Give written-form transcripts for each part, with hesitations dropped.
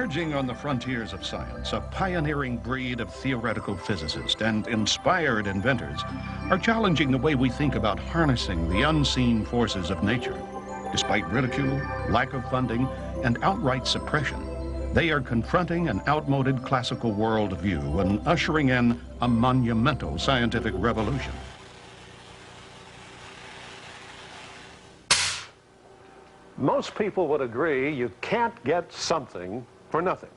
Emerging on the frontiers of science, a pioneering breed of theoretical physicists and inspired inventors are challenging the way we think about harnessing the unseen forces of nature. Despite ridicule, lack of funding, and outright suppression, they are confronting an outmoded classical worldview and ushering in a monumental scientific revolution. Most people would agree you can't get something for nothing.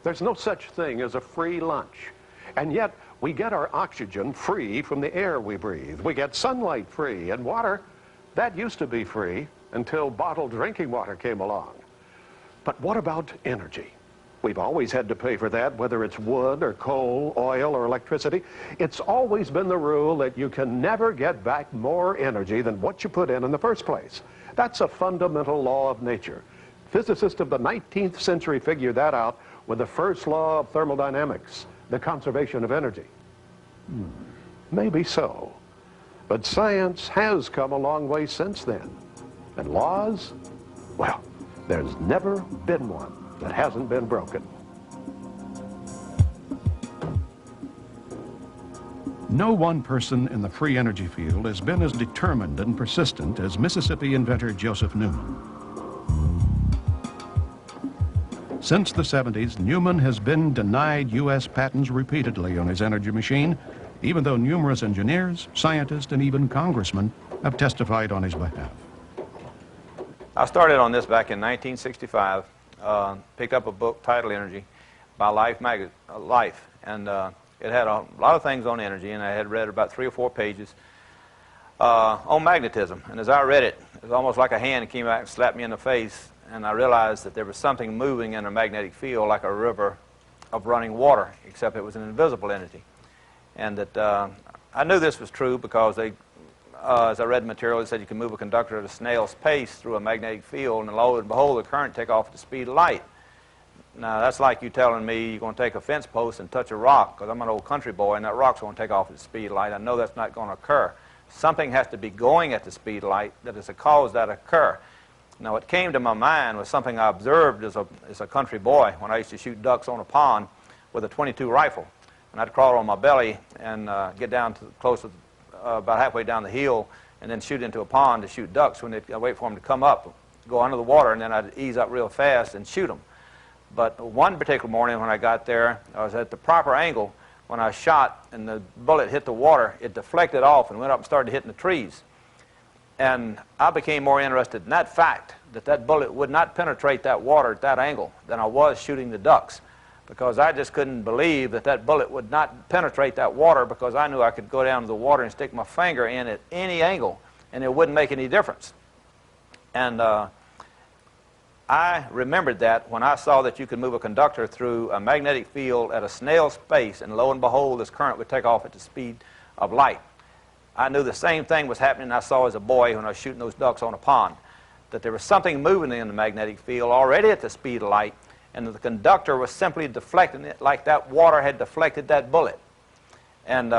There's no such thing as a free lunch. And yet, we get our oxygen free from the air we breathe. We get sunlight free, and water, that used to be free until bottled drinking water came along. But what about energy? We've always had to pay for that, whether it's wood or coal, oil or electricity. It's always been the rule that you can never get back more energy than what you put in the first place. That's a fundamental law of nature. Physicists of the 19th century figured that out with the first law of thermodynamics, the conservation of energy. Maybe so. But science has come a long way since then. And laws? Well, there's never been one that hasn't been broken. No one person in the free energy field has been as determined and persistent as Mississippi inventor Joseph Newman. Since the 70s, Newman has been denied U.S. patents repeatedly on his energy machine, even though numerous engineers, scientists, and even congressmen have testified on his behalf. I started on this back in 1965, picked up a book titled Energy by Life, and it had a lot of things on energy, and I had read about 3 or 4 pages on magnetism. And as I read it, it was almost like a hand came out and slapped me in the face, and I realized that there was something moving in a magnetic field like a river of running water, except it was an invisible entity. And that I knew this was true because they, as I read the material, it said you can move a conductor at a snail's pace through a magnetic field, and lo and behold, the current take off at the speed of light. Now, that's like you telling me you're going to take a fence post and touch a rock, because I'm an old country boy, and that rock's going to take off at the speed of light. I know that's not going to occur. Something has to be going at the speed of light that is a cause that occur. Now, what came to my mind was something I observed as a country boy when I used to shoot ducks on a pond with a .22 rifle. And I'd crawl on my belly and get down to close to about halfway down the hill and then shoot into a pond to shoot ducks. When I'd wait for them to come up, go under the water, and then I'd ease up real fast and shoot them. But one particular morning when I got there, I was at the proper angle. When I shot and the bullet hit the water, it deflected off and went up and started hitting the trees. And I became more interested in that fact, that that bullet would not penetrate that water at that angle, than I was shooting the ducks. Because I just couldn't believe that that bullet would not penetrate that water, because I knew I could go down to the water and stick my finger in at any angle and it wouldn't make any difference. And I remembered that when I saw that you could move a conductor through a magnetic field at a snail's pace, and lo and behold, this current would take off at the speed of light. I knew the same thing was happening I saw as a boy when I was shooting those ducks on a pond, that there was something moving in the magnetic field already at the speed of light, and that the conductor was simply deflecting it like that water had deflected that bullet. And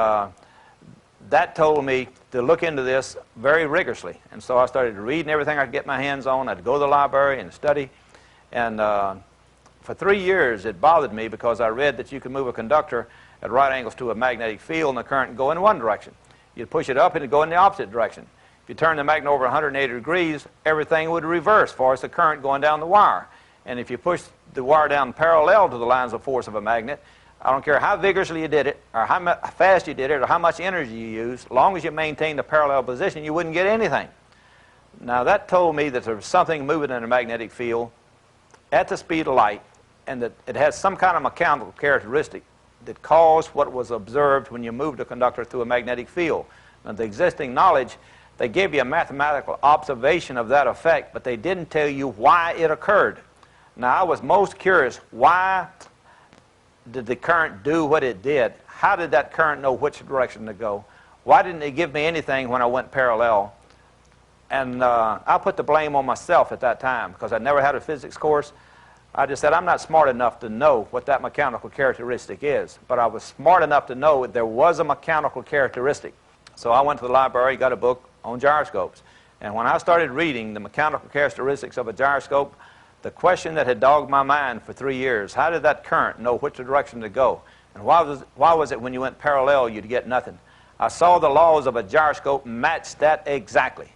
that told me to look into this very rigorously. And so I started reading everything I could get my hands on. I'd go to the library and study. And for 3 years, it bothered me because I read that you could move a conductor at right angles to a magnetic field and the current would go in one direction. You'd push it up and it'd go in the opposite direction. If you turn the magnet over 180 degrees, everything would reverse as far as the current going down the wire. And if you push the wire down parallel to the lines of force of a magnet, I don't care how vigorously you did it, or how fast you did it, or how much energy you used, as long as you maintained the parallel position, you wouldn't get anything. Now, that told me that there was something moving in a magnetic field at the speed of light, and that it has some kind of mechanical characteristic that caused what was observed when you moved a conductor through a magnetic field. Now, the existing knowledge, they gave you a mathematical observation of that effect, but they didn't tell you why it occurred. Now, I was most curious, why did the current do what it did? How did that current know which direction to go? Why didn't it give me anything when I went parallel? And I put the blame on myself at that time, because I never had a physics course. I just said, I'm not smart enough to know what that mechanical characteristic is. But I was smart enough to know that there was a mechanical characteristic. So I went to the library, got a book on gyroscopes. And when I started reading the mechanical characteristics of a gyroscope, The question that had dogged my mind for 3 years, how did that current know which direction to go? And why was it when you went parallel you'd get nothing? I saw the laws of a gyroscope match that exactly.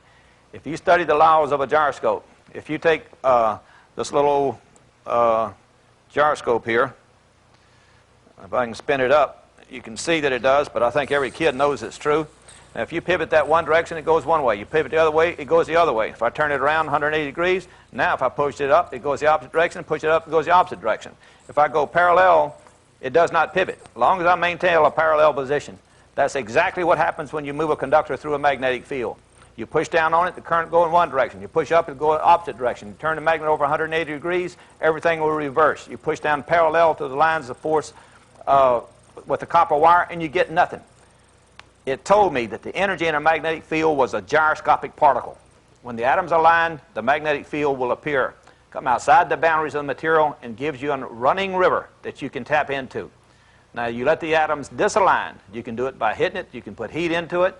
If you study the laws of a gyroscope, if you take this little gyroscope here, if I can spin it up, you can see that it does, but I think every kid knows it's true. Now, if you pivot that one direction, it goes one way. You pivot the other way, it goes the other way. If I turn it around 180 degrees, now if I push it up, it goes the opposite direction. Push it up, it goes the opposite direction. If I go parallel, it does not pivot. As long as I maintain a parallel position. That's exactly what happens when you move a conductor through a magnetic field. You push down on it, the current will go in one direction. You push up, it will go in the opposite direction. You turn the magnet over 180 degrees, everything will reverse. You push down parallel to the lines of force with the copper wire, and you get nothing. It told me that the energy in a magnetic field was a gyroscopic particle. When the atoms align, the magnetic field will appear, come outside the boundaries of the material, and gives you a running river that you can tap into. Now, you let the atoms disalign. You can do it by hitting it. You can put heat into it.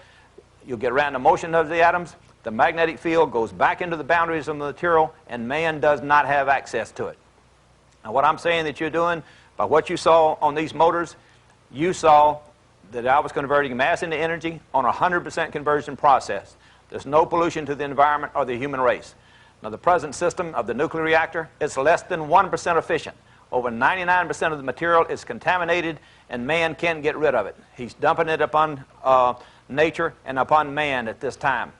You'll get random motion of the atoms. The magnetic field goes back into the boundaries of the material, and man does not have access to it. Now, what I'm saying that you're doing, by what you saw on these motors, you saw that I was converting mass into energy on a 100% conversion process. There's no pollution to the environment or the human race. Now, the present system of the nuclear reactor is less than 1% efficient. Over 99% of the material is contaminated, and man can't get rid of it. He's dumping it upon nature and upon man at this time.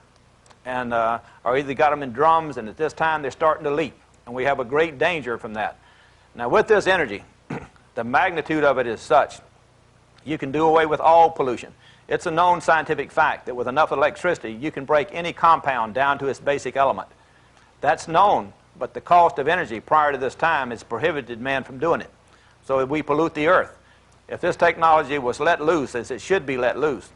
And or either got them in drums, and at this time they're starting to leak. And we have a great danger from that. Now, with this energy, the magnitude of it is such, you can do away with all pollution. It's a known scientific fact that with enough electricity, you can break any compound down to its basic element. That's known, but the cost of energy prior to this time has prohibited man from doing it. So we pollute the earth. If this technology was let loose, as it should be let loose,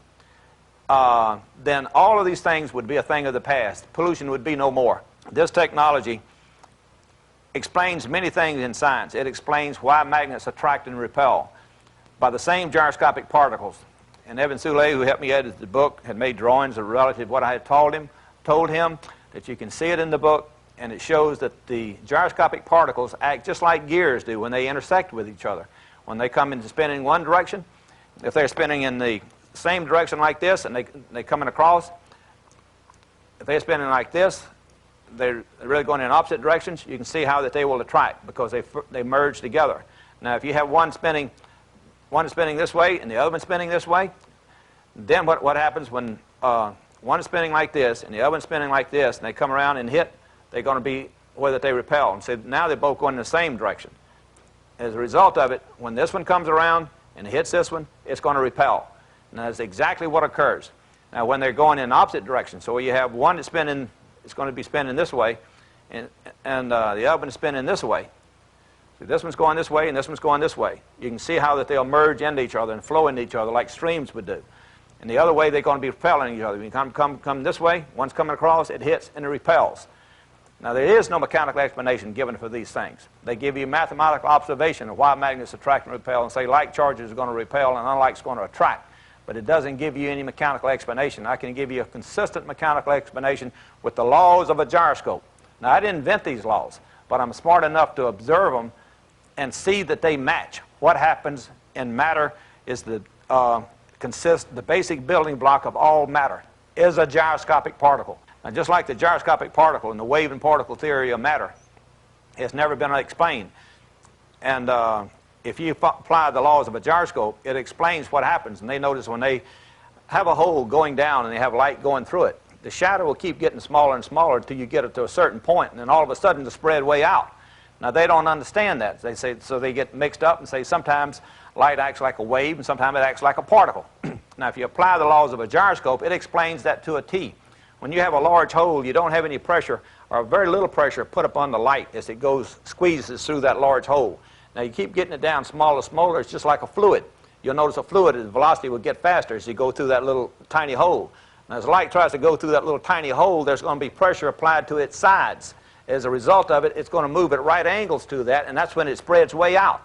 then all of these things would be a thing of the past. Pollution would be no more. This technology explains many things in science. It explains why magnets attract and repel by the same gyroscopic particles. And Evan Soule, who helped me edit the book, had made drawings of relative to what I had told him, that you can see it in the book, and it shows that the gyroscopic particles act just like gears do when they intersect with each other. When they come into spinning in one direction, if they're spinning in the same direction like this, and they're coming across, if they're spinning like this, they're really going in opposite directions, you can see how that they will attract because they merge together. Now, if you have one spinning this way and the other one spinning this way, then what happens when one is spinning like this and the other one spinning like this, and they come around and hit, they're going to be where they repel. And so now they're both going in the same direction. As a result of it, when this one comes around and hits this one, it's going to repel. And that's exactly what occurs. Now, when they're going in opposite directions, so you have one that's spinning, it's going to be spinning this way, and the other one is spinning this way. So this one's going this way, and this one's going this way. You can see how that they'll merge into each other and flow into each other like streams would do. And the other way, they're going to be repelling each other. When you come this way, one's coming across, it hits, and it repels. Now, there is no mechanical explanation given for these things. They give you mathematical observation of why magnets attract and repel, and say like charges are going to repel and unlike is going to attract. But it doesn't give you any mechanical explanation. I can give you a consistent mechanical explanation with the laws of a gyroscope. Now, I didn't invent these laws, but I'm smart enough to observe them and see that they match. What happens in matter is the basic building block of all matter is a gyroscopic particle. Now, just like the gyroscopic particle in the wave and particle theory of matter, it's never been explained. And if you apply the laws of a gyroscope, it explains what happens. And they notice when they have a hole going down and they have light going through it, the shadow will keep getting smaller and smaller until you get it to a certain point, and then all of a sudden it'll spread way out. Now, they don't understand that. They say, so they get mixed up and say sometimes light acts like a wave and sometimes it acts like a particle. Now, if you apply the laws of a gyroscope, it explains that to a T. When you have a large hole, you don't have any pressure or very little pressure put upon the light as it squeezes through that large hole. Now, you keep getting it down smaller and smaller. It's just like a fluid. You'll notice a fluid, the velocity will get faster as you go through that little tiny hole. Now, as light tries to go through that little tiny hole, there's going to be pressure applied to its sides. As a result of it, it's going to move at right angles to that, and that's when it spreads way out.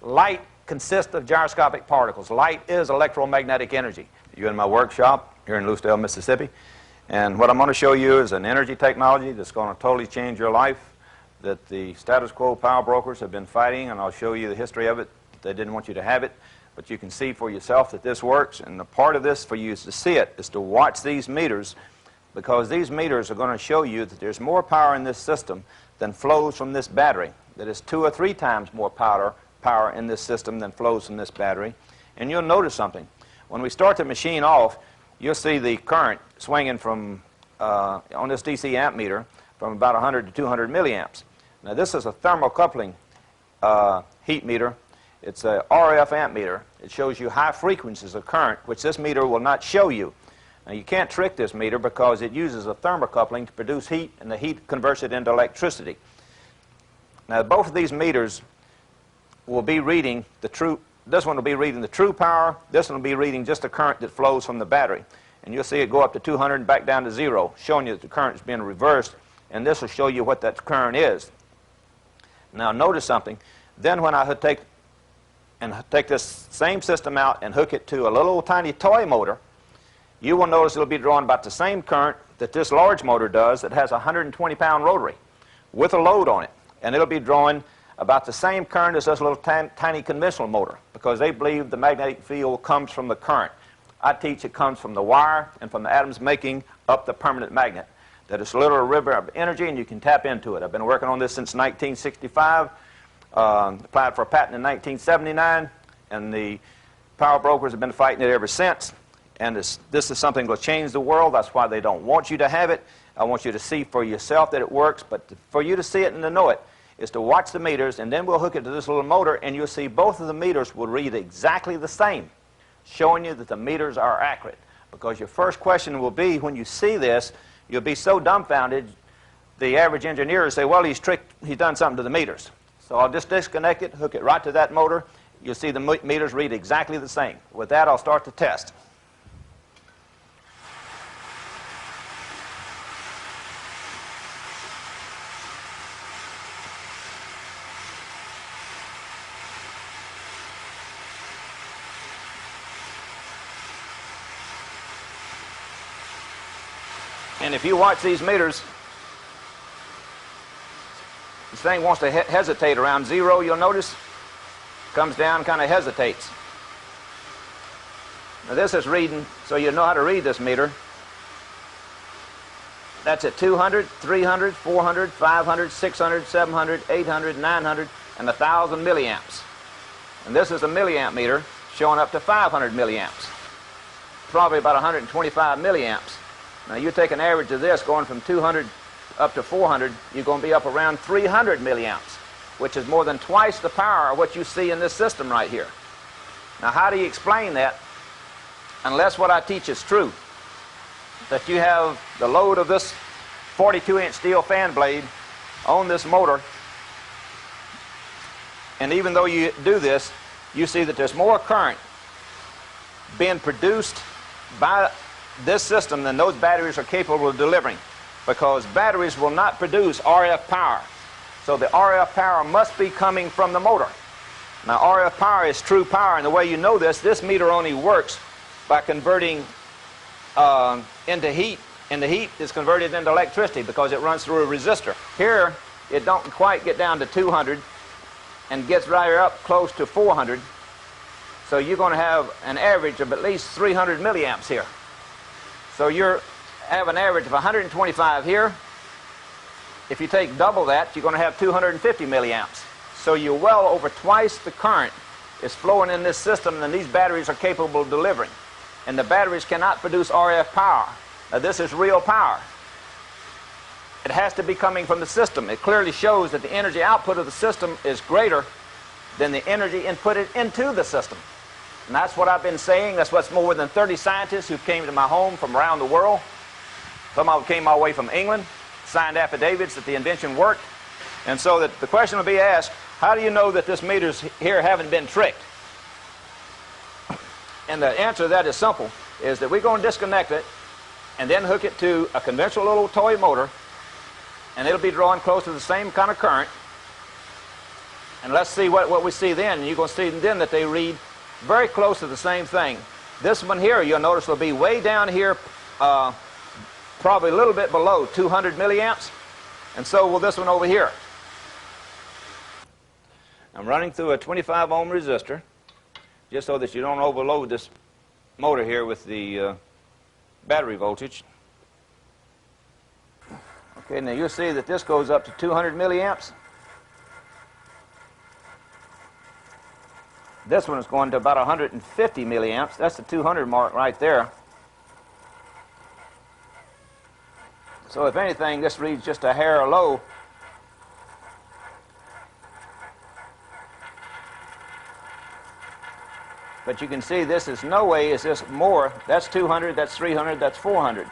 Light consists of gyroscopic particles. Light is electromagnetic energy. You're in my workshop here in Lucedale, Mississippi, and what I'm going to show you is an energy technology that's going to totally change your life. that the status quo power brokers have been fighting, and I'll show you the history of it. They didn't want you to have it, but you can see for yourself that this works, and the part of this for you is to see it, is to watch these meters, because these meters are going to show you that there's more power in this system than flows from this battery. That is 2 or 3 times more power in this system than flows from this battery. And you'll notice something. When we start the machine off, you'll see the current swinging from, on this DC amp meter, from about 100 to 200 milliamps. Now this is a thermocoupling heat meter. It's a RF amp meter. It shows you high frequencies of current, which this meter will not show you. Now you can't trick this meter because it uses a thermocoupling to produce heat, and the heat converts it into electricity. Now both of these meters will be reading the true, this one will be reading the true power, this one will be reading just the current that flows from the battery. And you'll see it go up to 200 and back down to 0, showing you that the current is being reversed, and this will show you what that current is. Now notice something. Then when I take this same system out and hook it to a little tiny toy motor, you will notice it'll be drawing about the same current that this large motor does that has a 120-pound rotary with a load on it. And it'll be drawing about the same current as this little tiny conventional motor, because they believe the magnetic field comes from the current. I teach it comes from the wire and from the atoms making up the permanent magnet. That it's a little river of energy, and you can tap into it. I've been working on this since 1965, applied for a patent in 1979, and the power brokers have been fighting it ever since. And this is something that will change the world. That's why they don't want you to have it. I want you to see for yourself that it works, but for you to see it and to know it is to watch the meters, and then we'll hook it to this little motor, and you'll see both of the meters will read exactly the same, showing you that the meters are accurate. Because your first question will be, when you see this, you'll be so dumbfounded, the average engineer will say, well, he's done something to the meters. So I'll just disconnect it, hook it right to that motor. You'll see the meters read exactly the same. With that, I'll start the test. And if you watch these meters, this thing wants to hesitate around 0, you'll notice. Comes down, kind of hesitates. Now this is reading, so you know how to read this meter. That's at 200, 300, 400, 500, 600, 700, 800, 900, and 1,000 milliamps. And this is a milliamp meter showing up to 500 milliamps. Probably about 125 milliamps. Now you take an average of this going from 200 up to 400, you're going to be up around 300 milliamps, which is more than twice the power of what you see in this system right here. Now how do you explain that unless what I teach is true? That you have the load of this 42-inch steel fan blade on this motor, and even though you do this, you see that there's more current being produced by this system than those batteries are capable of delivering, because batteries will not produce RF power. So the RF power must be coming from the motor. Now RF power is true power, and the way you know this meter only works by converting into heat, and the heat is converted into electricity because it runs through a resistor. Here it don't quite get down to 200 and gets right up close to 400, so you're going to have an average of at least 300 milliamps here. So you have an average of 125 here. If you take double that, you're going to have 250 milliamps. So you're well over twice the current is flowing in this system than these batteries are capable of delivering. And the batteries cannot produce RF power. Now this is real power. It has to be coming from the system. It clearly shows that the energy output of the system is greater than the energy inputted into the system. And that's what I've been saying. That's what's more than 30 scientists who came to my home from around the world. Some of them came all the way from England, signed affidavits that the invention worked. And so that the question will be asked, how do you know that this meters here haven't been tricked? And the answer to that is simple, is that we're going to disconnect it and then hook it to a conventional little toy motor, and it'll be drawing close to the same kind of current. And let's see what we see then. And you're going to see then that they read very close to the same thing. This one here, you'll notice, will be way down here, probably a little bit below 200 milliamps, and so will this one over here. I'm running through a 25 ohm resistor just so that you don't overload this motor here with the battery voltage. Okay, now you'll see that this goes up to 200 milliamps. This one is going to about 150 milliamps. That's the 200 mark right there. So if anything, this reads just a hair low. But you can see this is no way is this more. That's 200, that's 300, that's 400.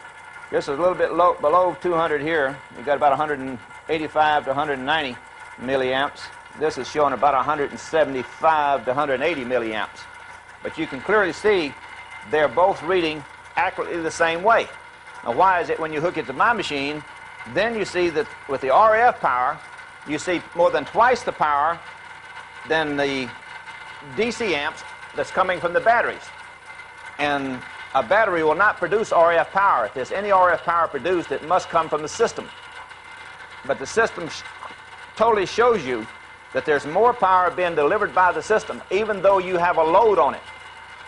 This is a little bit low, below 200 here. You've got about 185 to 190 milliamps. This is showing about 175 to 180 milliamps. But you can clearly see they're both reading accurately the same way. Now why is it when you hook it to my machine, then you see that with the RF power, you see more than twice the power than the DC amps that's coming from the batteries. And a battery will not produce RF power. If there's any RF power produced, it must come from the system. But the system totally shows you that there's more power being delivered by the system, even though you have a load on it.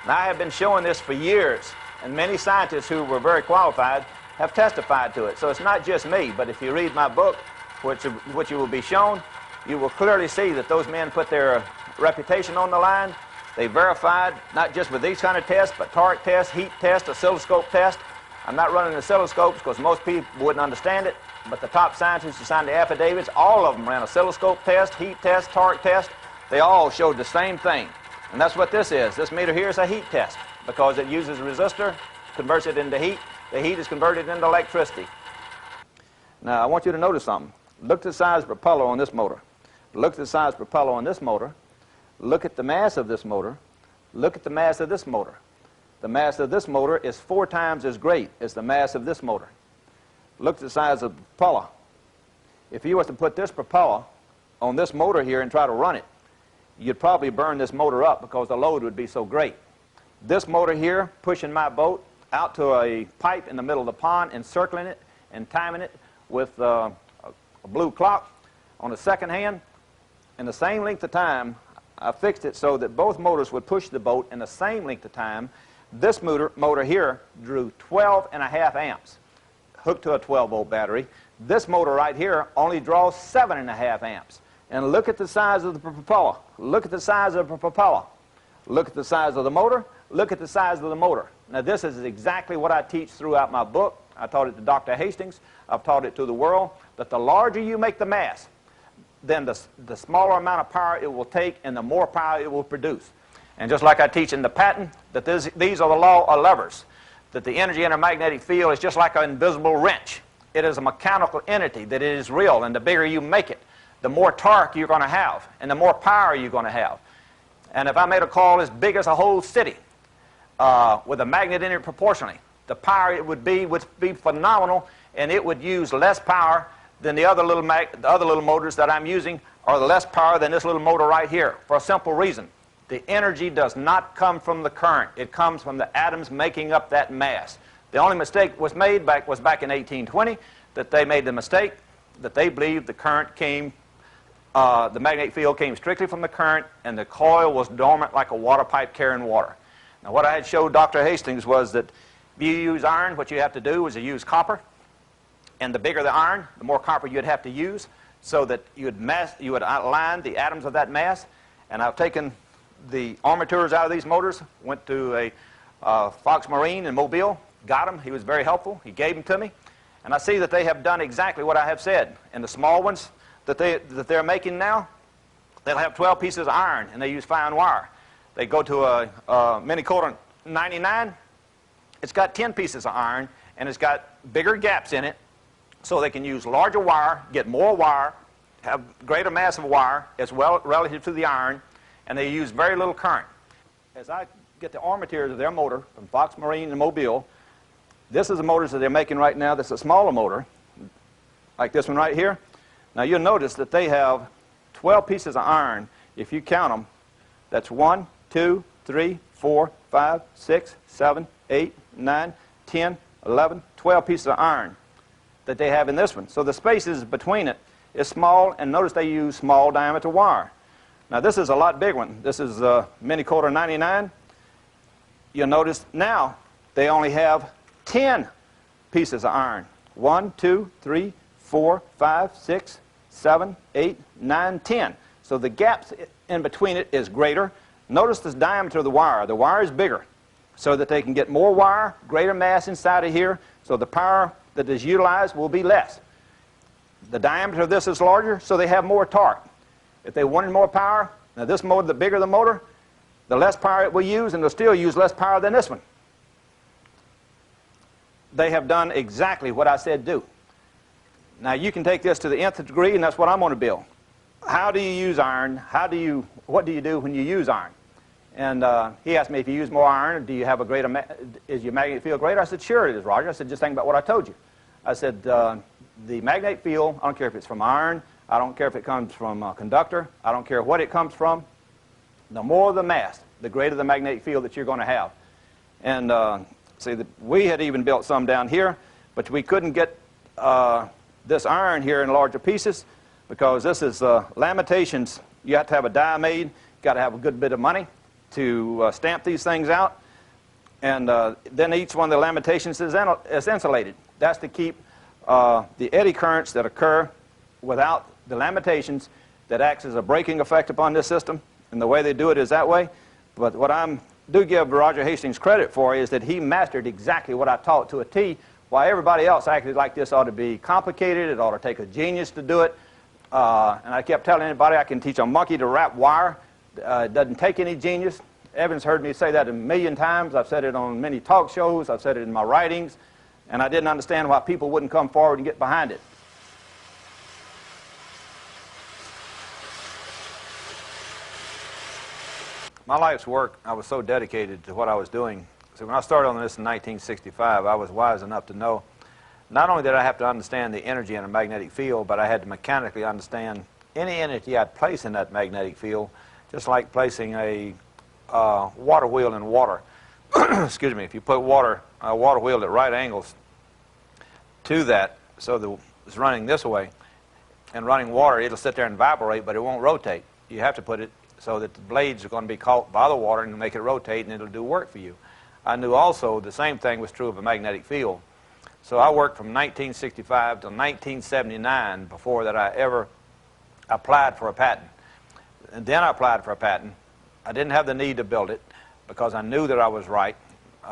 And I have been showing this for years, and many scientists who were very qualified have testified to it. So it's not just me, but if you read my book, which you will be shown, you will clearly see that those men put their reputation on the line. They verified, not just with these kind of tests, but torque tests, heat tests, oscilloscope tests. I'm not running oscilloscopes because most people wouldn't understand it, but the top scientists who signed the affidavits, all of them ran oscilloscope test, heat test, torque test. They all showed the same thing. And that's what this is. This meter here is a heat test because it uses a resistor, converts it into heat. The heat is converted into electricity. Now, I want you to notice something. Look at the size of the propeller on this motor. Look at the size of the propeller on this motor. Look at the mass of this motor. Look at the mass of this motor. The mass of this motor is 4 times as great as the mass of this motor. Look at the size of the propeller. If you was to put this propeller on this motor here and try to run it, you'd probably burn this motor up because the load would be so great. This motor here, pushing my boat out to a pipe in the middle of the pond, encircling it and timing it with a blue clock on the second hand, in the same length of time, I fixed it so that both motors would push the boat in the same length of time. This motor here drew 12.5 amps, hooked to a 12-volt battery. This motor right here only draws 7.5 amps. And look at the size of the propeller. Look at the size of the propeller. Look at the size of the motor. Look at the size of the motor. Now this is exactly what I teach throughout my book. I taught it to Dr. Hastings. I've taught it to the world, that the larger you make the mass, then the smaller amount of power it will take and the more power it will produce. And just like I teach in the patent, that these are the law of levers, that the energy in a magnetic field is just like an invisible wrench. It is a mechanical entity, that it is real, and the bigger you make it, the more torque you're going to have, and the more power you're going to have. And if I made a coil as big as a whole city, with a magnet in it proportionally, the power it would be phenomenal, and it would use less power than the other little motors that I'm using, are less power than this little motor right here, for a simple reason. The energy does not come from the current. It comes from the atoms making up that mass. The only mistake was made back in 1820, that they made the mistake that they believed the current came, the magnetic field came strictly from the current, and the coil was dormant like a water pipe carrying water. Now what I had showed Dr. Hastings was that if you use iron, what you have to do is to use copper. And the bigger the iron, the more copper you'd have to use, so that you would align the atoms of that mass. And I've taken the armatures out of these motors, went to a Fox Marine in Mobile, got him. He was very helpful. He gave them to me. And I see that they have done exactly what I have said. And the small ones that they're making now, they'll have 12 pieces of iron, and they use fine wire. They go to a Mini Coulter 99. It's got 10 pieces of iron, and it's got bigger gaps in it, so they can use larger wire, get more wire, have greater mass of wire as well relative to the iron, and they use very little current. As I get the armatures of their motor from Fox Marine and Mobile, this is the motors that they're making right now. This is a smaller motor, like this one right here. Now you'll notice that they have 12 pieces of iron. If you count them, that's 1, 2, 3, 4, 5, 6, 7, 8, 9, 10, 11, 12 pieces of iron that they have in this one. So the spaces between it is small, and notice they use small diameter wire. Now this is a lot bigger one. This is Mini Coater 99. You'll notice now they only have 10 pieces of iron. 1, 2, 3, 4, 5, 6, 7, 8, 9, 10. So the gap in between it is greater. Notice the diameter of the wire. The wire is bigger so that they can get more wire, greater mass inside of here, so the power that is utilized will be less. The diameter of this is larger, so they have more torque. If they wanted more power, now this motor, the bigger the motor, the less power it will use, and it'll still use less power than this one. They have done exactly what I said do. Now you can take this to the nth degree, and that's what I'm going to build. How do you use iron? What do you do when you use iron? And he asked me, if you use more iron, do you have a greater, is your magnetic field greater? I said, sure it is, Roger. I said, just think about what I told you. I said, the magnetic field, I don't care if it's from iron, I don't care if it comes from a conductor, I don't care what it comes from. The more the mass, the greater the magnetic field that you're going to have. And see, we had even built some down here, but we couldn't get this iron here in larger pieces because this is lamentations. You have to have a die made, you've got to have a good bit of money to stamp these things out. And then each one of the lamentations is insulated. That's to keep the eddy currents that occur without the lamentations that acts as a braking effect upon this system. And the way they do it is that way. But what I do give Roger Hastings credit for is that he mastered exactly what I taught to a T, while everybody else acted like this ought to be complicated, it ought to take a genius to do it. And I kept telling anybody I can teach a monkey to wrap wire. It doesn't take any genius. Evans heard me say that a million times. I've said it on many talk shows. I've said it in my writings. And I didn't understand why people wouldn't come forward and get behind it. My life's work, I was so dedicated to what I was doing. So when I started on this in 1965, I was wise enough to know not only did I have to understand the energy in a magnetic field, but I had to mechanically understand any energy I'd place in that magnetic field, just like placing a water wheel in water. Excuse me, if you put a water wheel at right angles to that, so that it's running this way, and running water, it'll sit there and evaporate, but it won't rotate. You have to put it so that the blades are going to be caught by the water and make it rotate, and it'll do work for you. I knew also the same thing was true of a magnetic field. So I worked from 1965 to 1979 before that I ever applied for a patent. And then I applied for a patent. I didn't have the need to build it because I knew that I was right.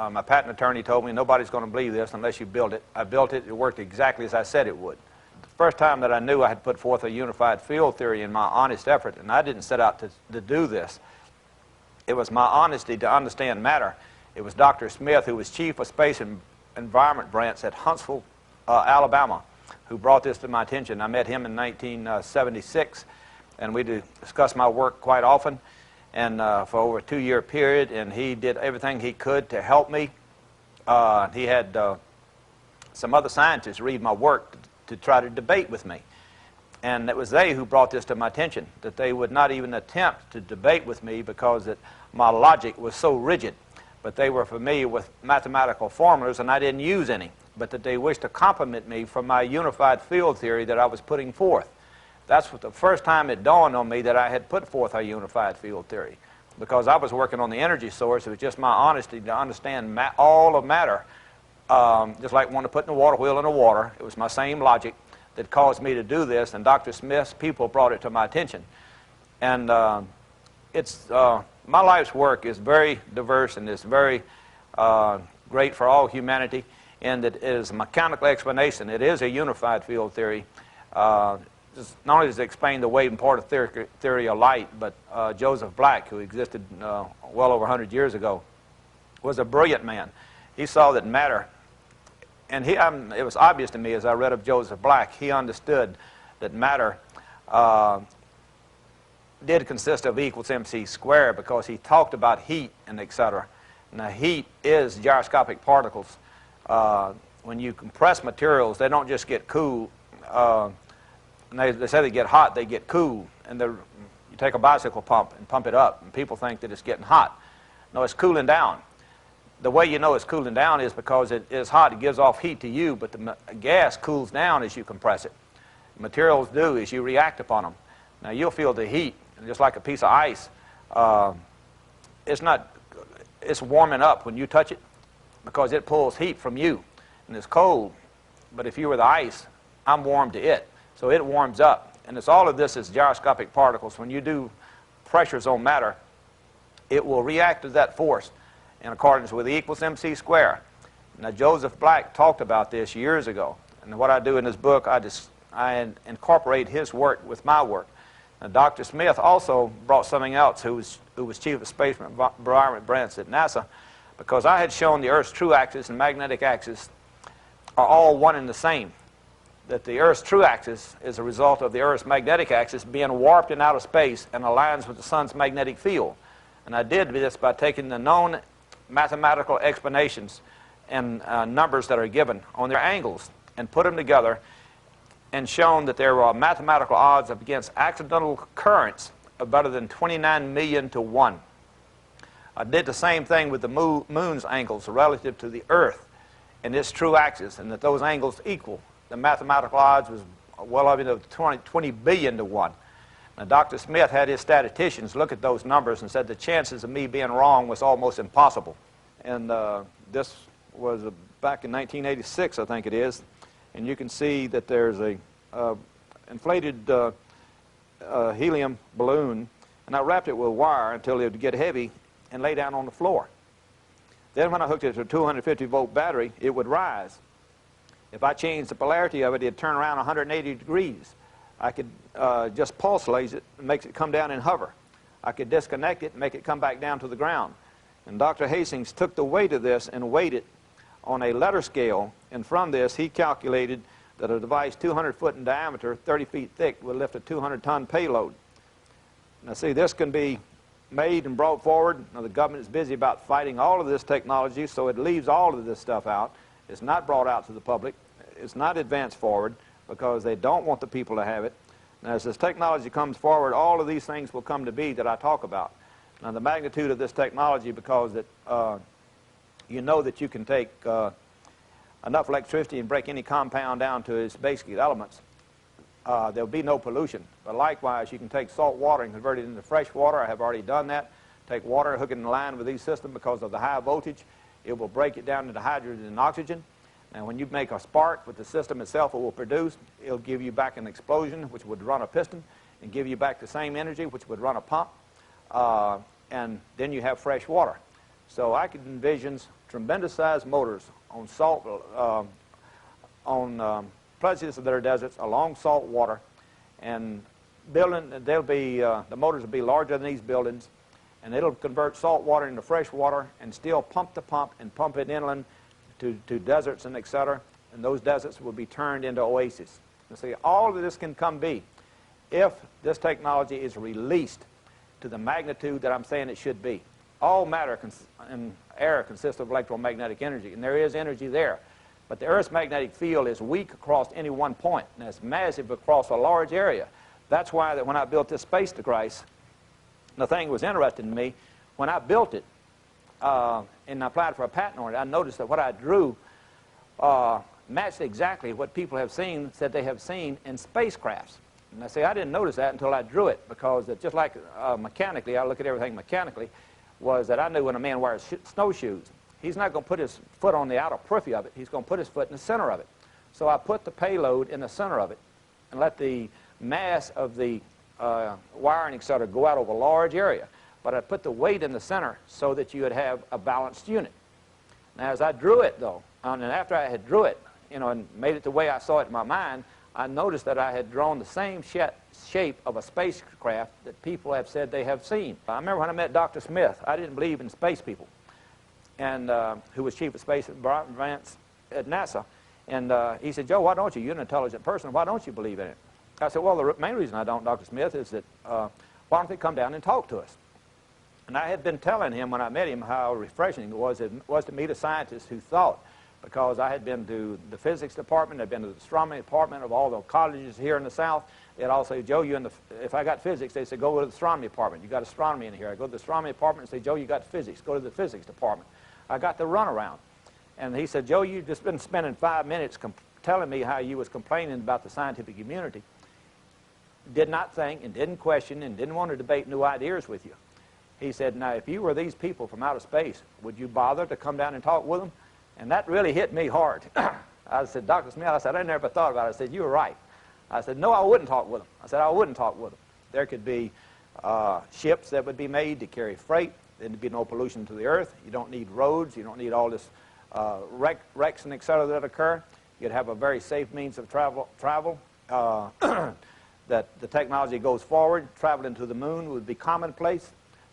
My patent attorney told me nobody's going to believe this unless you build it. I built it. It worked exactly as I said it would. The first time that I knew I had put forth a unified field theory in my honest effort, and I didn't set out to do this. It was my honesty to understand matter. It was Dr. Smith, who was chief of space and environment branch at Huntsville, Alabama, who brought this to my attention. I met him in 1976, and we discussed my work quite often, and for over a 2-year period, and he did everything he could to help me. He had some other scientists read my work to try to debate with me, and it was they who brought this to my attention, that they would not even attempt to debate with me because that my logic was so rigid. But they were familiar with mathematical formulas, and I didn't use any, but that they wished to compliment me for my unified field theory that I was putting forth. That's what the first time it dawned on me that I had put forth a unified field theory, because I was working on the energy source. It was just my honesty to understand all of matter, just like wanting to put in a water wheel in the water. It was my same logic that caused me to do this, and Dr. Smith's people brought it to my attention. And my life's work is very diverse and it's very great for all humanity, and it is a mechanical explanation. It is a unified field theory. Not only does it explain the wave and particle theory of light, but Joseph Black, who existed well over 100 years ago, was a brilliant man. He saw that matter, and it was obvious to me as I read of Joseph Black, he understood that matter did consist of E equals mc squared, because he talked about heat and etc. Now heat is gyroscopic particles. When you compress materials, they don't just get cool. They say they get hot, they get cool. And you take a bicycle pump and pump it up, and people think that it's getting hot. No, it's cooling down. The way you know it's cooling down is because it is hot, it gives off heat to you, but the gas cools down as you compress it. Materials do as you react upon them. Now you'll feel the heat And just like a piece of ice, it's warming up when you touch it because it pulls heat from you, and it's cold. But if you were the ice, I'm warm to it, so it warms up. And it's all of this is gyroscopic particles. When you do pressures on matter, it will react to that force in accordance with E equals mc squared. Now, Joseph Black talked about this years ago. And what I do in this book, I incorporate his work with my work. Now, Dr. Smith also brought something else, who was chief of space environment branch at NASA, because I had shown the Earth's true axis and magnetic axis are all one and the same. That the Earth's true axis is a result of the Earth's magnetic axis being warped in outer space and aligns with the sun's magnetic field. And I did this by taking the known mathematical explanations and numbers that are given on their angles and put them together and shown that there were mathematical odds against accidental currents of better than 29 million to 1. I did the same thing with the moon's angles relative to the Earth and its true axis, and that those angles equal. The mathematical odds was well over 20 billion to 1. Now, Dr. Smith had his statisticians look at those numbers and said the chances of me being wrong was almost impossible. And this was back in 1986, I think it is. And you can see that there's a inflated helium balloon, and I wrapped it with wire until it would get heavy and lay down on the floor. Then when I hooked it to a 250-volt battery, it would rise. If I changed the polarity of it, it'd turn around 180 degrees. I could just pulse laser it and make it come down and hover. I could disconnect it and make it come back down to the ground. And Dr. Hastings took the weight of this and weighed it on a letter scale, and from this he calculated that a device 200 foot in diameter, 30 feet thick, would lift a 200-ton payload. Now see, this can be made and brought forward. Now the government is busy about fighting all of this technology, so it leaves all of this stuff out. It's not brought out to the public. It's not advanced forward because they don't want the people to have it. Now as this technology comes forward, all of these things will come to be that I talk about. Now the magnitude of this technology, because that you know that you can take enough electricity and break any compound down to its basic elements, there'll be no pollution. But likewise, you can take salt water and convert it into fresh water. I have already done that. Take water, hook it in line with these systems because of the high voltage. It will break it down into hydrogen and oxygen. And when you make a spark with the system itself, it will produce. It'll give you back an explosion, which would run a piston, and give you back the same energy, which would run a pump. And then you have fresh water. So I could envision tremendous sized motors on salt, places that are deserts along salt water, and they'll be the motors will be larger than these buildings, and it'll convert salt water into fresh water and still pump the pump and pump it inland to deserts and etc. And those deserts will be turned into oases. You see, all of this can come be if this technology is released to the magnitude that I'm saying it should be. All matter and air consists of electromagnetic energy, and there is energy there. But the Earth's magnetic field is weak across any one point, and it's massive across a large area. That's why that when I built this space device, the thing was interesting to me. When I built it and I applied for a patent on it, I noticed that what I drew matched exactly what people have seen, said they have seen in spacecrafts. And I say I didn't notice that until I drew it, because just like mechanically, I look at everything mechanically, was that I knew when a man wears snowshoes, he's not going to put his foot on the outer periphery of it. He's going to put his foot in the center of it. So I put the payload in the center of it and let the mass of the wiring, etc., go out over a large area. But I put the weight in the center so that you would have a balanced unit. Now, as I drew it, though, and after I had drew it, and made it the way I saw it in my mind, I noticed that I had drawn the same shape of a spacecraft that people have said they have seen. I remember when I met Dr. Smith, I didn't believe in space people, and who was chief of space advance at NASA. And he said, Joe, why don't you? You're an intelligent person. Why don't you believe in it? I said, well, the main reason I don't, Dr. Smith, is that why don't they come down and talk to us? And I had been telling him when I met him how refreshing it was to meet a scientist who thought, because I had been to the physics department, I'd been to the astronomy department of all the colleges here in the South. They'd all say, Joe, if I got physics, they'd say, go to the astronomy department. You got astronomy in here. I go to the astronomy department and say, Joe, you got physics. Go to the physics department. I got the runaround. And he said, Joe, you've just been spending 5 minutes telling me how you was complaining about the scientific community. did not think and didn't question and didn't want to debate new ideas with you. He said, now, if you were these people from outer space, would you bother to come down and talk with them? And that really hit me hard. I said, Dr. Smith, I said, I never thought about it. I said, you were right. I said, no, I wouldn't talk with them. I said, I wouldn't talk with them. There could be ships that would be made to carry freight. There'd be no pollution to the earth. You don't need roads. You don't need all this wrecks and et cetera that occur. You'd have a very safe means of travel. That the technology goes forward. Traveling to the moon would be commonplace.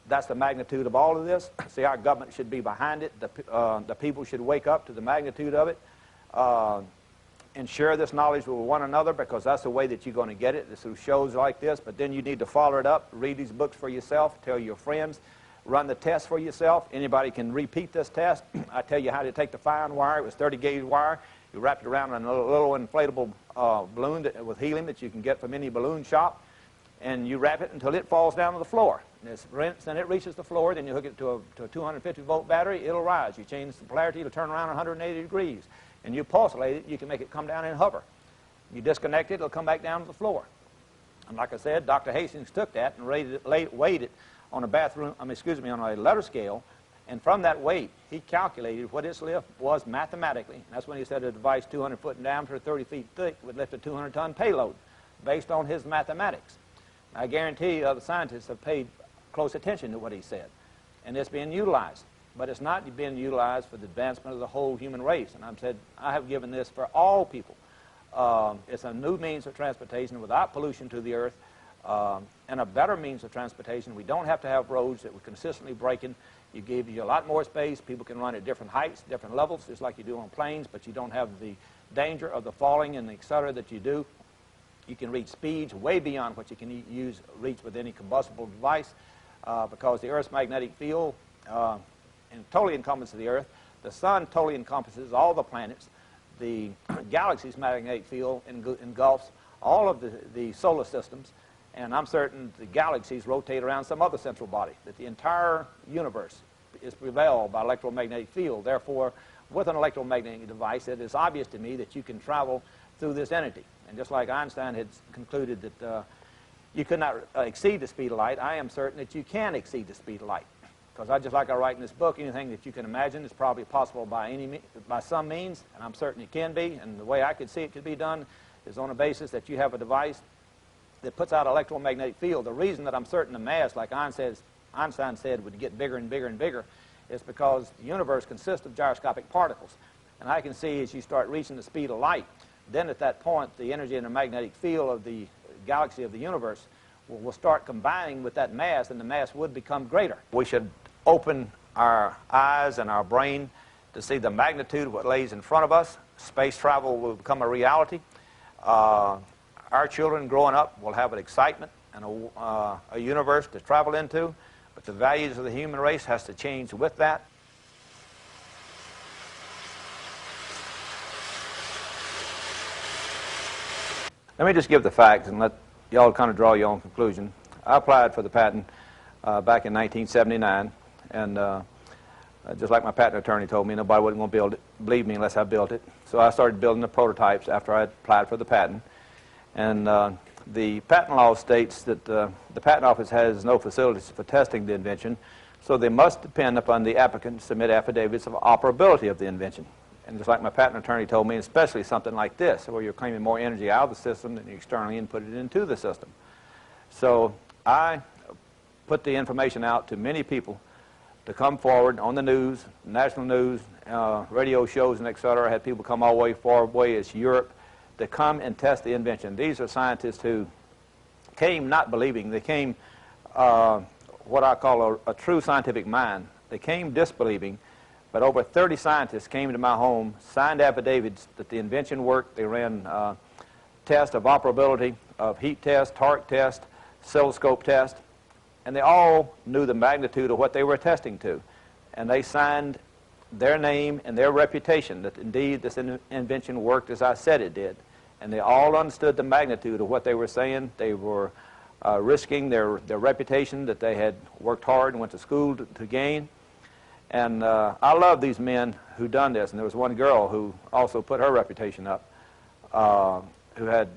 That's the magnitude of all of this. See, our government should be behind it. The people should wake up to the magnitude of it. And share this knowledge with one another, because that's the way that you're going to get it. It's through shows like this. But then you need to follow it up, read these books for yourself, tell your friends, run the test for yourself. Anybody can repeat this test. I tell you how to take the fine wire. It was 30-gauge wire. You wrap it around in a little inflatable balloon with helium that you can get from any balloon shop, and you wrap it until it falls down to the floor. Then it reaches the floor. Then you hook it to a 250-volt battery. It'll rise. You change the polarity. It'll turn around 180 degrees. And you pulsate it, you can make it come down and hover. You disconnect it, it'll come back down to the floor. And like I said, Dr. Hastings took that and weighed it on a letter scale, and from that weight, he calculated what its lift was mathematically. And that's when he said a device 200 foot in diameter, 30 feet thick, would lift a 200-ton payload, based on his mathematics. I guarantee you other scientists have paid close attention to what he said, and it's being utilized. But it's not being utilized for the advancement of the whole human race. And I've said, I have given this for all people. It's a new means of transportation without pollution to the earth, and a better means of transportation. We don't have to have roads that we're consistently breaking. You give you a lot more space. People can run at different heights, different levels, just like you do on planes, but you don't have the danger of the falling and et cetera that you do. You can reach speeds way beyond what you can reach with any combustible device, because the Earth's magnetic field and totally encompasses the Earth. The sun totally encompasses all the planets. The galaxy's magnetic field engulfs all of the solar systems. And I'm certain the galaxies rotate around some other central body, that the entire universe is prevailed by electromagnetic field. Therefore, with an electromagnetic device, it is obvious to me that you can travel through this entity. And just like Einstein had concluded that you could not exceed the speed of light, I am certain that you can exceed the speed of light. Because just like I write in this book, anything that you can imagine is probably possible by some means, and I'm certain it can be. And the way I could see it could be done is on the basis that you have a device that puts out electromagnetic field. The reason that I'm certain the mass, like Einstein said, would get bigger and bigger and bigger is because the universe consists of gyroscopic particles. And I can see as you start reaching the speed of light, then at that point, the energy and the magnetic field of the galaxy of the universe will start combining with that mass, and the mass would become greater. We should open our eyes and our brain to see the magnitude of what lays in front of us. Space travel will become a reality. Our children growing up will have an excitement and a universe to travel into, but the values of the human race has to change with that. Let me just give the facts and let y'all kind of draw your own conclusion. I applied for the patent back in 1979, and just like my patent attorney told me, nobody wasn't going to believe me unless I built it. So I started building the prototypes after I applied for the patent. And the patent law states that the patent office has no facilities for testing the invention, so they must depend upon the applicant to submit affidavits of operability of the invention. And just like my patent attorney told me, especially something like this, where you're claiming more energy out of the system than you externally input it into the system. So I put the information out to many people to come forward on the news, national news, radio shows, and et cetera. I had people come all the way far away as Europe to come and test the invention. These are scientists who came not believing. They came what I call a true scientific mind. They came disbelieving, but over 30 scientists came to my home, signed affidavits that the invention worked. They ran tests of operability, of heat test, torque test, oscilloscope test, and they all knew the magnitude of what they were testing to. And they signed their name and their reputation that indeed this invention worked as I said it did. And they all understood the magnitude of what they were saying. They were risking their reputation that they had worked hard and went to school to gain. And I love these men who done this. And there was one girl who also put her reputation up, who had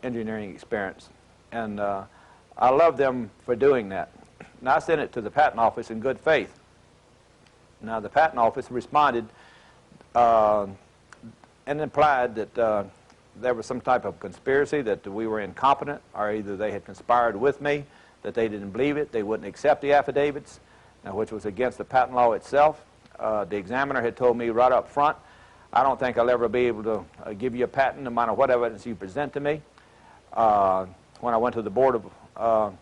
engineering experience. And I love them for doing that. Now, I sent it to the Patent Office in good faith. Now, the Patent Office responded and implied that there was some type of conspiracy, that we were incompetent, or either they had conspired with me, that they didn't believe it, they wouldn't accept the affidavits, which was against the patent law itself. The examiner had told me right up front, I don't think I'll ever be able to give you a patent no matter what evidence you present to me. When I went to the board of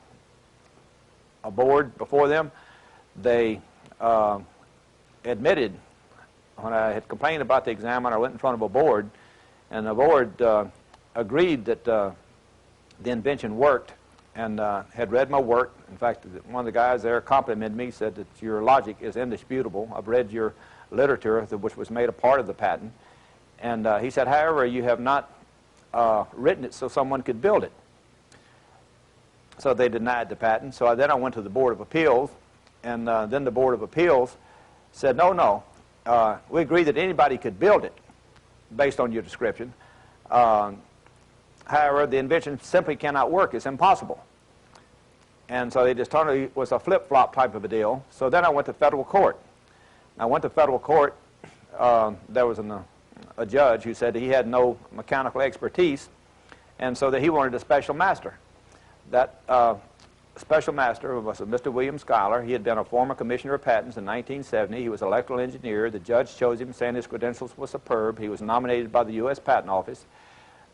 a board before them, they admitted, when I had complained about the examiner, I went in front of a board, and the board agreed that the invention worked and had read my work. In fact, one of the guys there complimented me, said that your logic is indisputable. I've read your literature, which was made a part of the patent. And he said, however, you have not written it so someone could build it. So they denied the patent. So then I went to the Board of Appeals, and then the Board of Appeals said, no, we agree that anybody could build it based on your description. However, the invention simply cannot work. It's impossible. And so they just told me it was a flip-flop type of a deal. So then I went to federal court. I went to federal court. There was a judge who said he had no mechanical expertise, and so that he wanted a special master. That special master was Mr. William Schuyler. He had been a former commissioner of patents in 1970. He was an electrical engineer. The judge chose him, saying his credentials were superb. He was nominated by the U.S. Patent Office.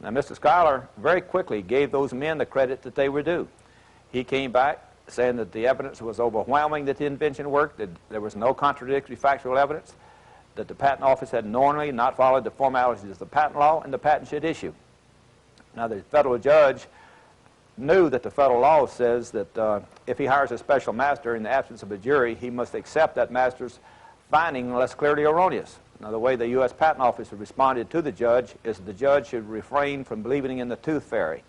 Now, Mr. Schuyler very quickly gave those men the credit that they were due. He came back saying that the evidence was overwhelming that the invention worked, that there was no contradictory factual evidence, that the Patent Office had knowingly not followed the formalities of the patent law, and the patent should issue. Now, the federal judge knew that the federal law says that if he hires a special master in the absence of a jury, he must accept that master's finding unless clearly erroneous. Now, the way the U.S. Patent Office responded to the judge is the judge should refrain from believing in the tooth fairy.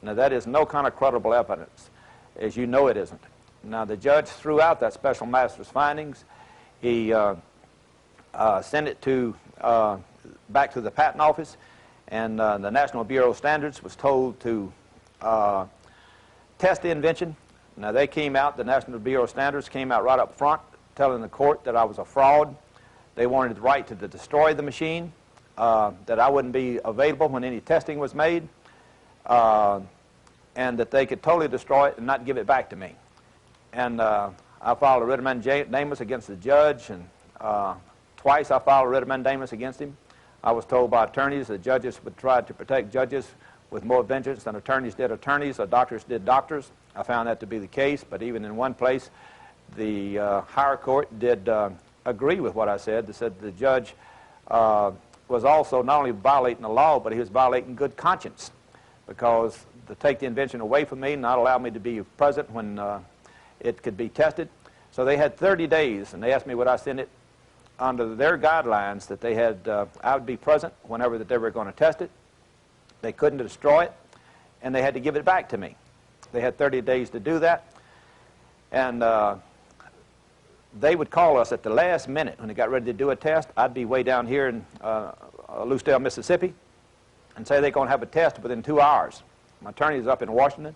Now, that is no kind of credible evidence, as you know it isn't. Now, the judge threw out that special master's findings. He sent it back to the Patent Office, and the National Bureau of Standards was told to test the invention. Now, they came out, the National Bureau of Standards came out right up front telling the court that I was a fraud. They wanted the right to destroy the machine, that I wouldn't be available when any testing was made, and that they could totally destroy it and not give it back to me. And I filed a writ of mandamus against the judge, and twice I filed a writ of mandamus against him. I was told by attorneys that judges would try to protect judges with more vengeance than attorneys did attorneys, or doctors did doctors. I found that to be the case, but even in one place, the higher court did agree with what I said. They said the judge was also not only violating the law, but he was violating good conscience, because to take the invention away from me, not allow me to be present when it could be tested. So they had 30 days, and they asked me would I send it under their guidelines that they had, I would be present whenever that they were going to test it. They couldn't destroy it, and they had to give it back to me. They had 30 days to do that, and they would call us at the last minute when they got ready to do a test. I'd be way down here in Lucedale, Mississippi, and say they're going to have a test within 2 hours. My attorney's up in Washington,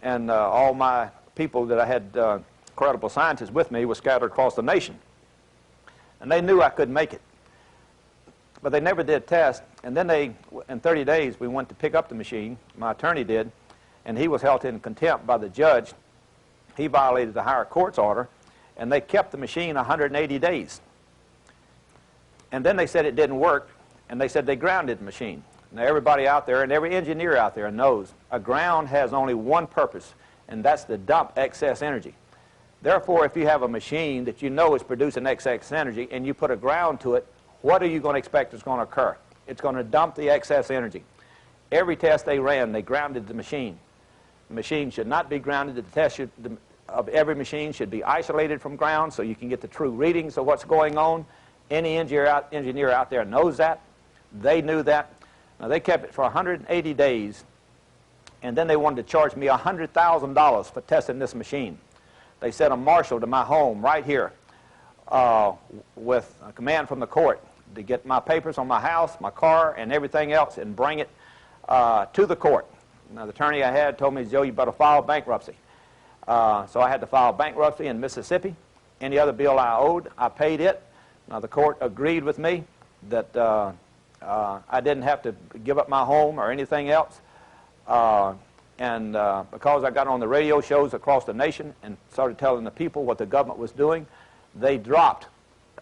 and all my people that I had credible scientists with me were scattered across the nation. And they knew I couldn't make it. But they never did test, and then in 30 days, we went to pick up the machine, my attorney did, and he was held in contempt by the judge. He violated the higher court's order, and they kept the machine 180 days. And then they said it didn't work, and they said they grounded the machine. Now, everybody out there, and every engineer out there knows, a ground has only one purpose, and that's to dump excess energy. Therefore, if you have a machine that you know is producing excess energy, and you put a ground to it, what are you going to expect is going to occur? It's going to dump the excess energy. Every test they ran, they grounded the machine. The machine should not be grounded. The test of every machine should be isolated from ground so you can get the true readings of what's going on. Any engineer out there knows that. They knew that. Now, they kept it for 180 days, and then they wanted to charge me $100,000 for testing this machine. They sent a marshal to my home right here with a command from the court to get my papers on my house, my car, and everything else and bring it to the court. Now, the attorney I had told me, Joe, you better file bankruptcy. So I had to file bankruptcy in Mississippi. Any other bill I owed, I paid it. Now, the court agreed with me that I didn't have to give up my home or anything else. Because I got on the radio shows across the nation and started telling the people what the government was doing, they dropped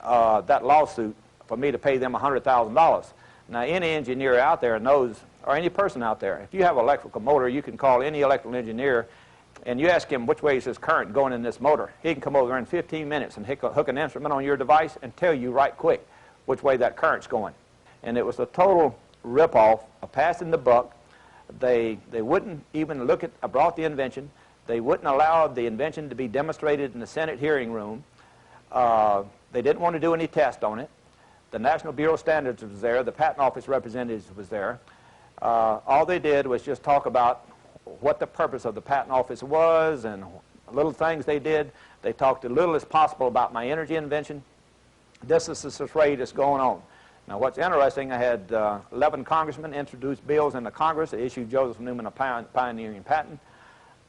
that lawsuit for me to pay them $100,000. Now, any engineer out there knows, or any person out there, if you have an electrical motor, you can call any electrical engineer and you ask him which way is this current going in this motor. He can come over in 15 minutes and hook an instrument on your device and tell you right quick which way that current's going. And it was a total rip-off of passing the buck. They wouldn't even look at, I brought the invention. They wouldn't allow the invention to be demonstrated in the Senate hearing room. They didn't want to do any test on it. The National Bureau of Standards was there. The Patent Office representatives was there. All they did was just talk about what the purpose of the Patent Office was and little things they did. They talked as little as possible about my energy invention. This is the charade that's going on. Now, what's interesting, I had 11 congressmen introduce bills in the Congress that issued Joseph Newman a pioneering patent.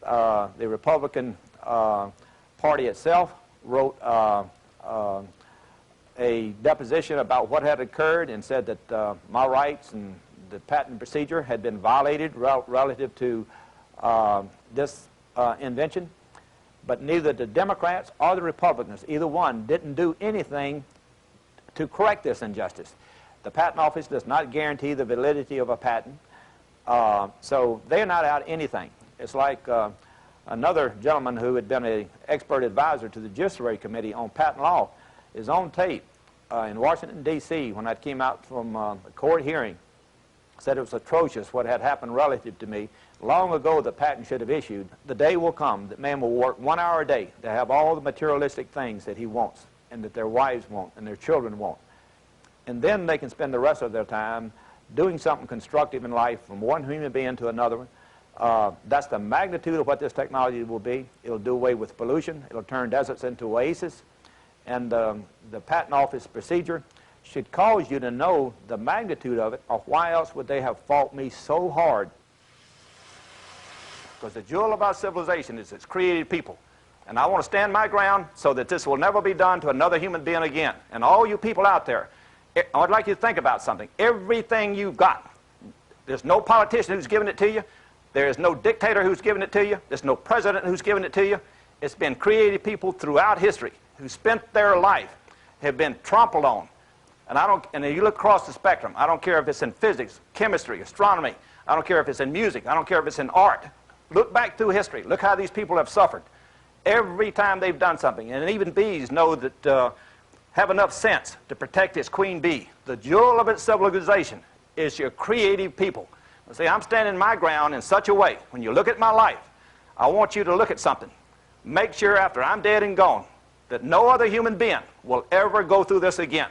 The Republican Party itself wrote a deposition about what had occurred and said that my rights and the patent procedure had been violated relative to this invention. But neither the Democrats or the Republicans, either one, didn't do anything to correct this injustice. The Patent Office does not guarantee the validity of a patent, so they're not out anything. It's like another gentleman who had been an expert advisor to the Judiciary Committee on patent law is on tape in Washington, D.C. when I came out from a court hearing, said it was atrocious what had happened relative to me. Long ago the patent should have issued. The day will come that man will work 1 hour a day to have all the materialistic things that he wants and that their wives want and their children want. And then they can spend the rest of their time doing something constructive in life from one human being to another one. That's the magnitude of what this technology will be. It'll do away with pollution. It'll turn deserts into oases. And the Patent Office procedure should cause you to know the magnitude of it, or why else would they have fought me so hard? Because the jewel of our civilization is its created people. And I want to stand my ground so that this will never be done to another human being again. And all you people out there, I'd like you to think about something. Everything you've got, there's no politician who's given it to you. There is no dictator who's given it to you. There's no president who's given it to you. It's been created people throughout history who spent their life, have been trampled on. And you look across the spectrum. I don't care if it's in physics, chemistry, astronomy. I don't care if it's in music. I don't care if it's in art. Look back through history. Look how these people have suffered every time they've done something. And even bees know that have enough sense to protect its queen bee. The jewel of its civilization is your creative people. See, I'm standing my ground in such a way. When you look at my life, I want you to look at something. Make sure after I'm dead and gone that no other human being will ever go through this again.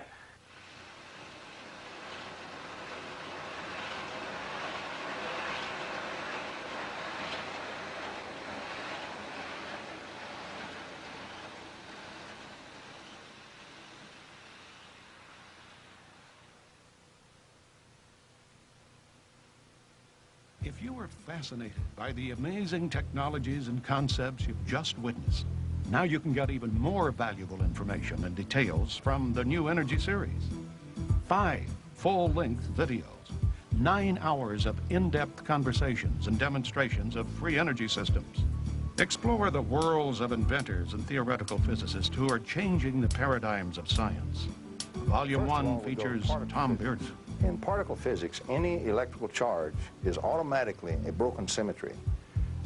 If you were fascinated by the amazing technologies and concepts you've just witnessed, now you can get even more valuable information and details from the new Energy series. 5 full-length videos, 9 hours of in-depth conversations and demonstrations of free energy systems. Explore the worlds of inventors and theoretical physicists who are changing the paradigms of science. Volume 1 features Tom Bearden. In particle physics, any electrical charge is automatically a broken symmetry.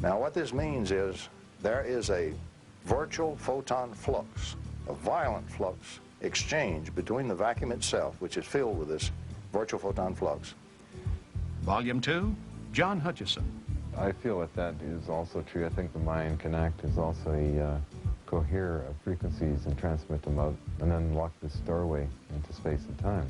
Now, what this means is there is a virtual photon flux, a violent flux exchange between the vacuum itself, which is filled with this virtual photon flux. Volume 2, John Hutchison. I feel that is also true. I think the mind can act as also a cohere of frequencies and transmit them out and unlock this doorway into space and time.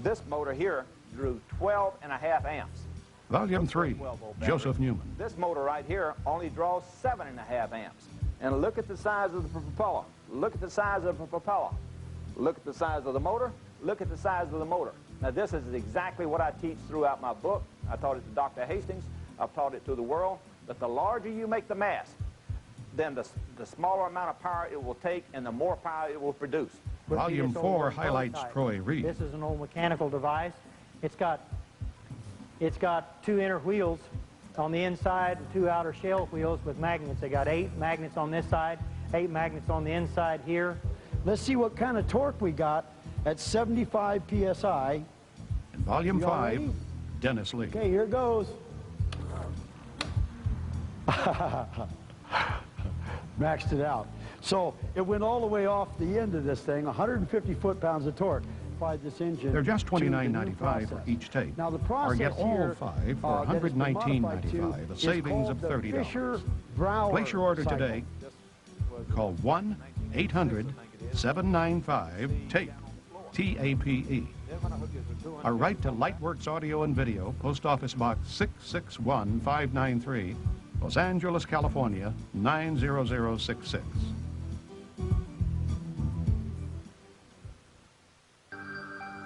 This motor here drew 12.5 amps. Volume 3, Joseph Newman. This motor right here only draws 7.5 amps. And look at the size of the propeller. Look at the size of the propeller. Look at the size of the motor. Look at the size of the motor. Now, this is exactly what I teach throughout my book. I taught it to Dr. Hastings. I've taught it to the world, that the larger you make the mass, then the smaller amount of power it will take and the more power it will produce. Volume 4 highlights Troy Reed. This is an old mechanical device. It's got 2 inner wheels on the inside and 2 outer shell wheels with magnets. They got 8 magnets on this side, 8 magnets on the inside here. Let's see what kind of torque we got at 75 psi. In Volume You all 5, ready? Dennis Lee. Okay, here goes. Maxed it out. So it went all the way off the end of this thing, 150 foot-pounds of torque. Applied this engine. They're just to the new $29.95 for process. each tape. Now the Or process get all here, 5 for that it's been modified to $119.95, a is savings called of the $30. Fisher-Brouwer Place your order cycle. today. Call 1-800-795-TAPE, T-A-P-E. Or write to Lightworks Audio and Video, Post Office Box 661593, Los Angeles, California, 90066.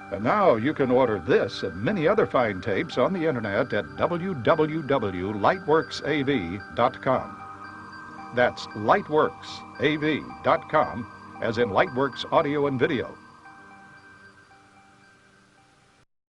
And now you can order this and many other fine tapes on the internet at www.lightworksav.com. That's lightworksav.com, as in Lightworks Audio and Video.